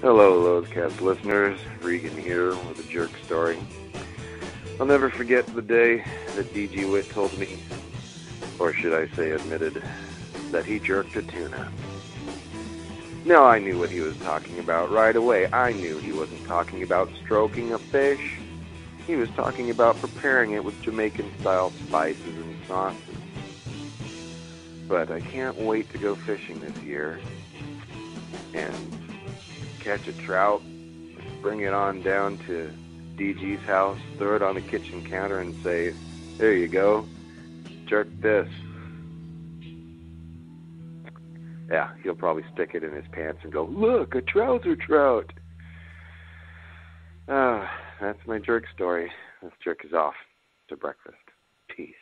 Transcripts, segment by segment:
Hello, LoatheCast listeners. Regan here with a jerk story. I'll never forget the day that D.G. Witt told me, or should I say admitted, that he jerked a tuna. Now, I knew what he was talking about right away. I knew he wasn't talking about stroking a fish. He was talking about preparing it with Jamaican-style spices and sauces. But I can't wait to go fishing this year and catch a trout, bring it on down to DG's house, throw it on the kitchen counter and say, there you go, jerk this. Yeah, he'll probably stick it in his pants and go, look, a trouser trout. That's my jerk story. This jerk is off to breakfast. Peace.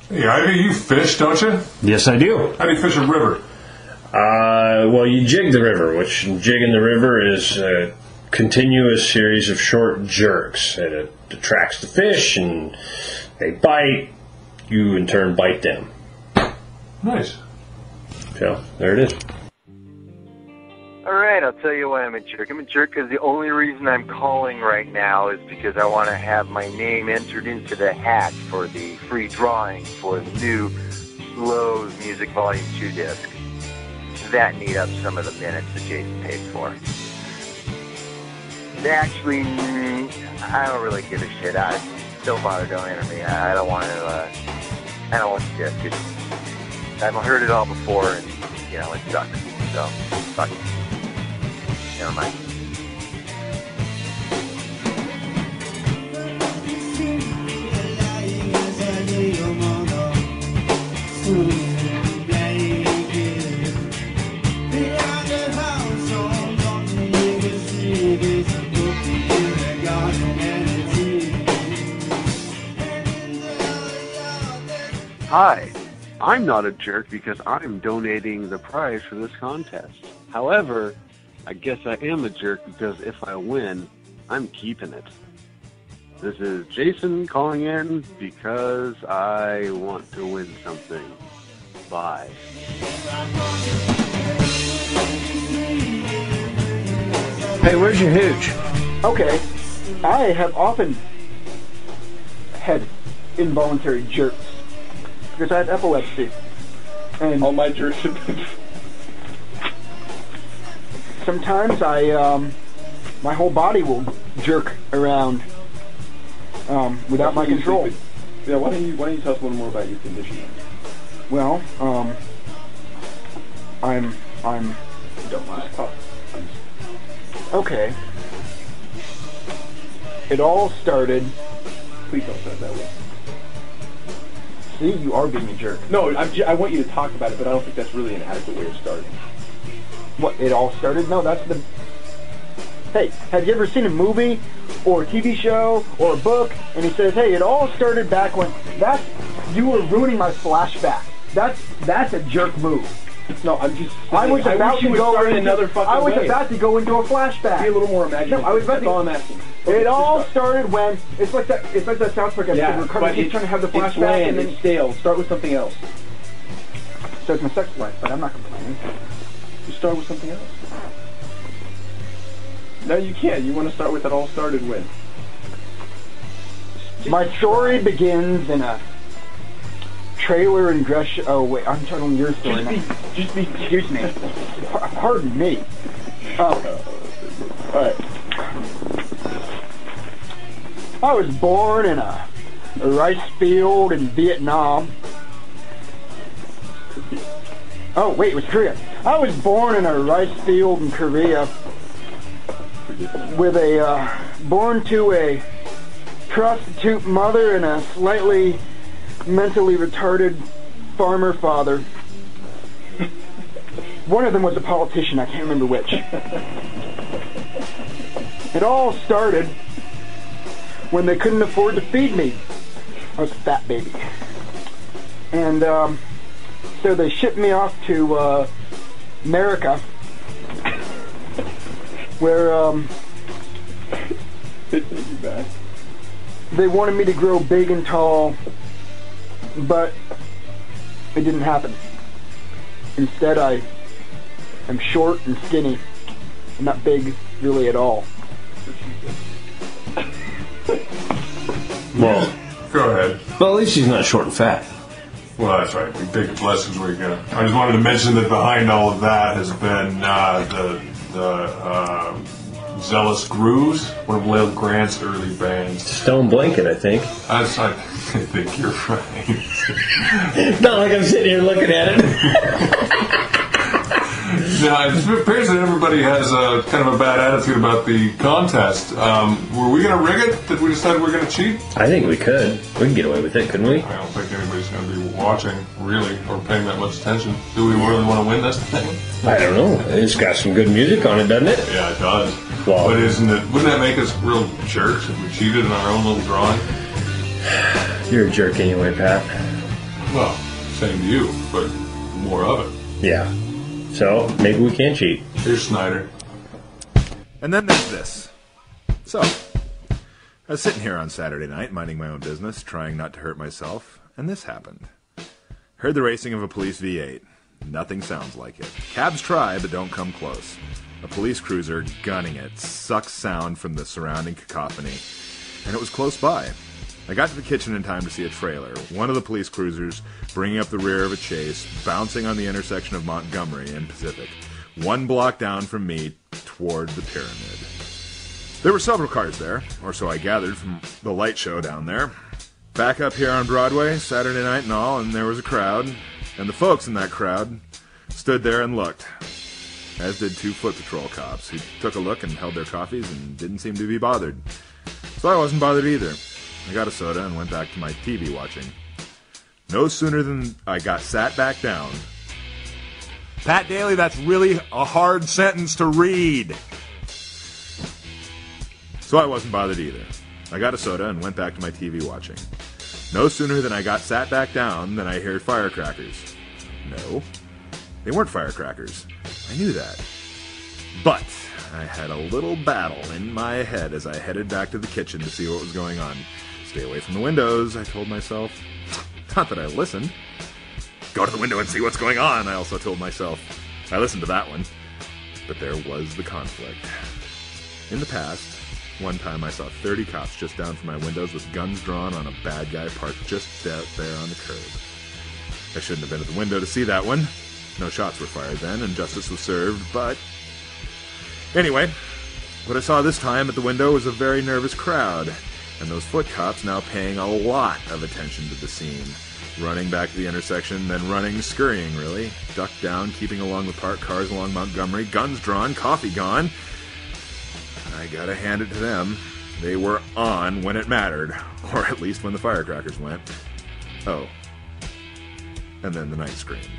Hey, Ivy, you fish, don't you? Yes, I do. How do you fish a river? Well, you jig the river, which jigging the river is a continuous series of short jerks. And it attracts the fish, and they bite. You, in turn, bite them. Nice. So, there it is. All right, I'll tell you why I'm a jerk. I'm a jerk because the only reason I'm calling right now is because I want to have my name entered into the hat for the free drawing for the new Lowe's Music Volume 2 disc. That need up some of the minutes that Jason paid for. Actually, I don't really give a shit. Don't bother, don't enter me. I don't want to. I don't want to disc. I've heard it all before, and it sucks. So, fuck it. Never mind. Hi, I'm not a jerk because I'm donating the prize for this contest. However, I guess I am a jerk because if I win, I'm keeping it. This is Jason calling in because I want to win something. Bye. Hey, where's your hooch? Okay, I have often had involuntary jerks because I have epilepsy. And all my jerks have been... Sometimes my whole body will jerk around without my control. Yeah, why don't you tell us a little more about your condition? Well, I'm. Don't mind. Okay. It all started. Please don't say it that way. See, you are being a jerk. No, I want you to talk about it, but I don't think that's really an adequate way of starting. What, it all started? No, that's the... Hey, have you ever seen a movie or a TV show or a book and he says, hey, it all started back when... You were ruining my flashback. That's a jerk move. No, I'm just... I was about to go into another fucking I was way. about to go into a flashback. Be a little more imaginative. No, I was about That's all I'm asking. It all started when... It's like that South Park episode where Carter keeps trying to have the flashback it's bland, and then... it's stale. Start with something else. So it's my sex life, but I'm not complaining. You start with something else. No, you can't. You want to start with it all started when? My story begins in a trailer and dress show. Oh, wait, I'm telling your story now. Excuse me. Pardon me. Alright. I was born in a rice field in Vietnam. Oh, wait, it was Korea. I was born in a rice field in Korea born to a prostitute mother and a slightly mentally retarded farmer father. One of them was a politician, I can't remember which. It all started when they couldn't afford to feed me. I was a fat baby. And so they shipped me off to America, where they wanted me to grow big and tall, but it didn't happen. Instead, I am short and skinny not big really at all. Well, Go ahead. at least he's not short and fat. Well, that's right. We take it lessons we can. I just wanted to mention that behind all of that has been the Zealous Grooves, one of Lil Grant's early bands. Stone Blanket, I think. I think you're right. Not like I'm sitting here looking at it. Now, it appears that everybody has a kind of a bad attitude about the contest. Were we going to rig it? Did we decide we were going to cheat? I think we could. We can get away with it, couldn't we? I don't think anybody's going to be watching, really, or paying that much attention. Do we really want to win this thing? I don't know. It's got some good music on it, doesn't it? Yeah, it does. Well, But wouldn't that make us real jerks if we cheated in our own little drawing? You're a jerk anyway, Pat. Well, same to you, but more of it. Yeah. So, maybe we can cheat. Here's Snyder. And then there's this. So, I was sitting here on Saturday night, minding my own business, trying not to hurt myself, and this happened. Heard the racing of a police V8. Nothing sounds like it. Cabs try, but don't come close. A police cruiser gunning it sucks sound from the surrounding cacophony, and it was close by. I got to the kitchen in time to see a trailer, one of the police cruisers bringing up the rear of a chase, bouncing on the intersection of Montgomery and Pacific, 1 block down from me toward the pyramid. There were several cars there, or so I gathered from the light show down there. Back up here on Broadway, Saturday night and all, and there was a crowd, and the folks in that crowd stood there and looked, as did 2 foot patrol cops, who took a look and held their coffees and didn't seem to be bothered. So I wasn't bothered either. I got a soda and went back to my TV watching. No sooner than I got sat back down. Pat Daly, that's really a hard sentence to read. So I wasn't bothered either. I got a soda and went back to my TV watching. No sooner than I got sat back down than I heard firecrackers. No, they weren't firecrackers. I knew that. But I had a little battle in my head as I headed back to the kitchen to see what was going on. Stay away from the windows, I told myself. Not that I listened. Go to the window and see what's going on, I also told myself. I listened to that one. But there was the conflict. In the past, one time I saw 30 cops just down from my windows with guns drawn on a bad guy parked just out there on the curb. I shouldn't have been at the window to see that one. No shots were fired then, and justice was served, but... Anyway, what I saw this time at the window was a very nervous crowd, and those foot cops now paying a lot of attention to the scene. Running back to the intersection, then running, scurrying really. Ducked down, keeping along with parked cars along Montgomery, guns drawn, coffee gone. I gotta hand it to them. They were on when it mattered, or at least when the firecrackers went. Oh. And then the night screamed.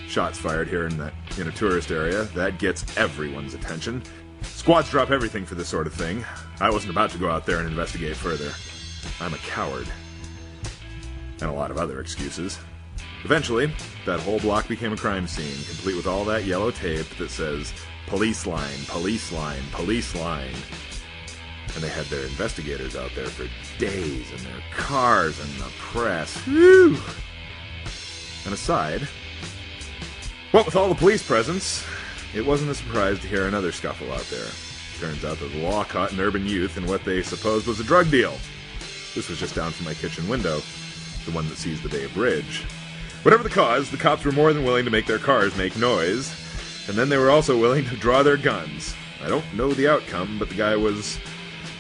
Shots fired here in a tourist area. That gets everyone's attention. Squads drop everything for this sort of thing. I wasn't about to go out there and investigate further. I'm a coward. And a lot of other excuses. Eventually, that whole block became a crime scene, complete with all that yellow tape that says, police line, police line, police line. And they had their investigators out there for days, and their cars, and the press. Whew! And aside, what with all the police presence, it wasn't a surprise to hear another scuffle out there. Turns out that the law caught an urban youth in what they supposed was a drug deal. This was just down from my kitchen window, the one that sees the Bay Bridge. Whatever the cause, the cops were more than willing to make their cars make noise, and then they were also willing to draw their guns. I don't know the outcome, but the guy was,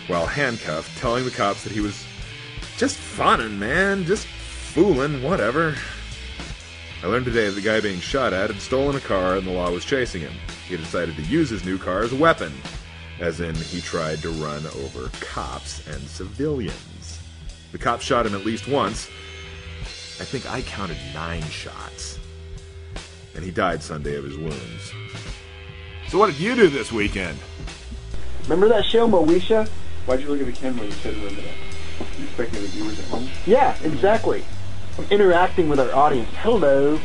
while handcuffed, telling the cops that he was just funnin', man, just fooling, whatever. I learned today that the guy being shot at had stolen a car and the law was chasing him. He had decided to use his new car as a weapon, as in he tried to run over cops and civilians. The cops shot him at least once. I think I counted 9 shots. And he died Sunday of his wounds. So what did you do this weekend? Remember that show, Moesha? Why'd you look at the camera when you said remember that? You expecting the viewers at home? Yeah, exactly. I'm interacting with our audience. Hello.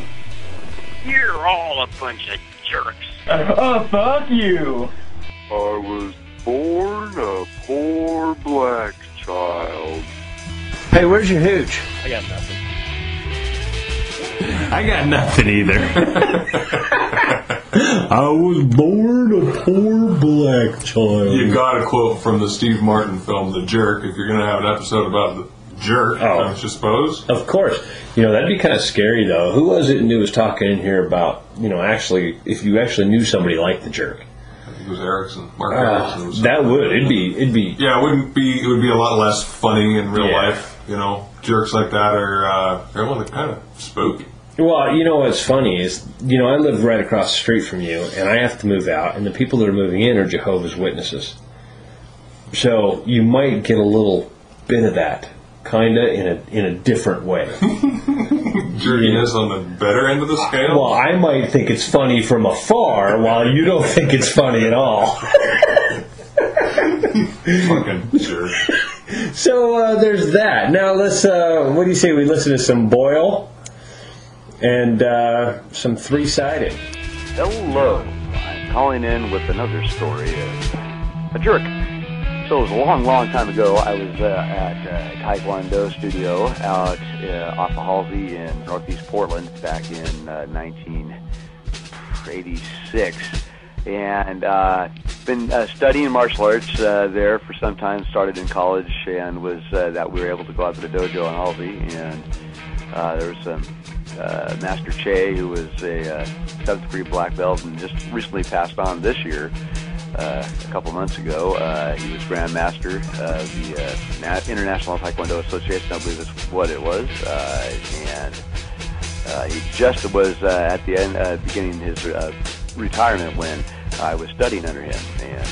You're all a bunch of jerks. Oh, fuck you. I was born a poor black child. Hey, where's your hooch? I got nothing. I got nothing either. I was born a poor black child. You got a quote from the Steve Martin film, The Jerk, if you're going to have an episode about the jerk, I suppose. Of course. That'd be kind of scary, though. Who was it who was talking in here about, actually, if you actually knew somebody like the jerk? I think it was Erickson. Mark Erickson. That would. It'd be. Yeah, it would be a lot less funny in real life. Jerks like that are, they're kind of spooky. Well, what's funny is, I live right across the street from you, and I have to move out, and the people that are moving in are Jehovah's Witnesses. So you might get a little bit of that, kind of, in a different way. Jerkiness on the better end of the scale? Well, I might think it's funny from afar, while you don't think it's funny at all. Fucking jerk. So there's that. Now let's, what do you say we listen to some Boyle? And some three-sided. Hello. I'm calling in with another story of a jerk. So it was a long, long time ago. I was at a Taekwondo studio out off of Halsey in northeast Portland back in 1986. And been studying martial arts there for some time. Started in college and was that we were able to go out to the dojo on Halsey. And there was some Master Che, who was a 7th degree black belt and just recently passed on this year, a couple months ago. He was Grand Master of the International Taekwondo Association, I believe is what it was. And he just was at the end, beginning his retirement when I was studying under him. And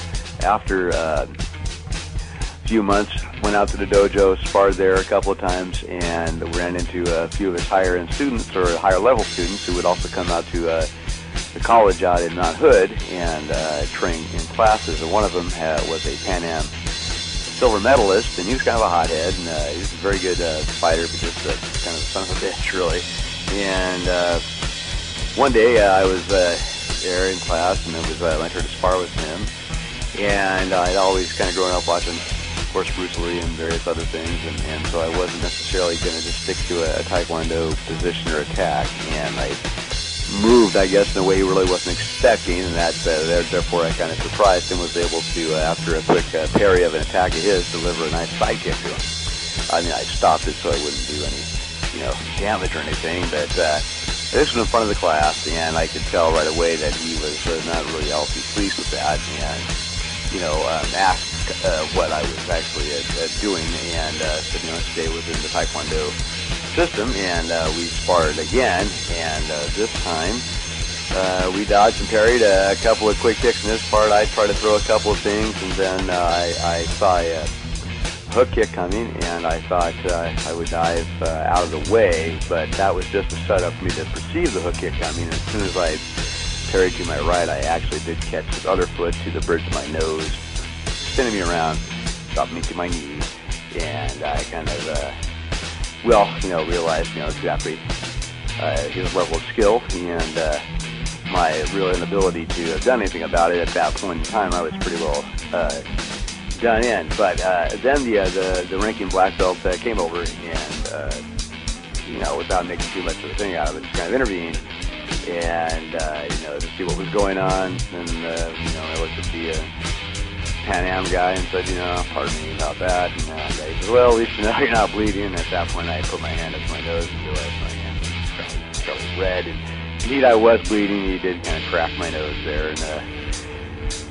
after a few months, went out to the dojo, sparred there a couple of times, and ran into a few of his higher-end students or higher-level students who would also come out to the college out in Mount Hood and train in classes. And one of them was a Pan Am silver medalist, and he was kind of a hothead, and he was a very good fighter, but just kind of a son of a bitch, really. And one day I was there in class, and it was my turn to spar with him, and I'd always kind of grown up watching, of course, Bruce Lee and various other things, and so I wasn't necessarily going to just stick to a Taekwondo position or attack, and I moved, I guess, in a way he really wasn't expecting, and that therefore I kind of surprised him, was able to, after a quick parry of an attack of his, deliver a nice side kick to him. I mean, I stopped it so I wouldn't do any, damage or anything, but this was in front of the class, and I could tell right away that he was not really all too pleased with that, and asked what I was actually doing, and said, stay within the Taekwondo system, and we sparred again, and this time we dodged and parried a couple of quick kicks in this part. I tried to throw a couple of things, and then I saw a hook kick coming, and I thought I would dive out of the way, but that was just a setup for me to perceive the hook kick coming. And as soon as I parried to my right, I actually did catch his other foot to the bridge of my nose, spinning me around, dropping me to my knee, and I kind of, realized, exactly his level of skill and my real inability to have done anything about it. At that point in time, I was pretty well done in. But then the ranking black belt came over and, without making too much of a thing out of it, just kind of intervened and, to see what was going on. And, I looked at the Pan Am guy and said, pardon me about that. And he said, well, at least you're not bleeding. And at that point, I put my hand up to my nose and realized my hand was fairly red. And indeed, I was bleeding. He did kind of crack my nose there. And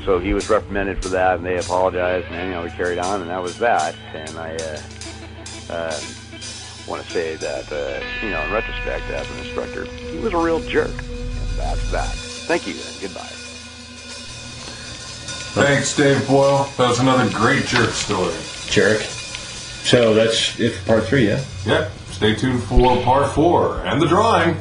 so he was reprimanded for that, and they apologized. And then, we carried on, and that was that. And I want to say that, in retrospect, as an instructor, he was a real jerk. And that's that. Thank you, and goodbye. Thanks, Dave Boyle. That was another great jerk story. Jerk. So that's it for part 3, yeah? Yep. Stay tuned for part 4 and the drawing.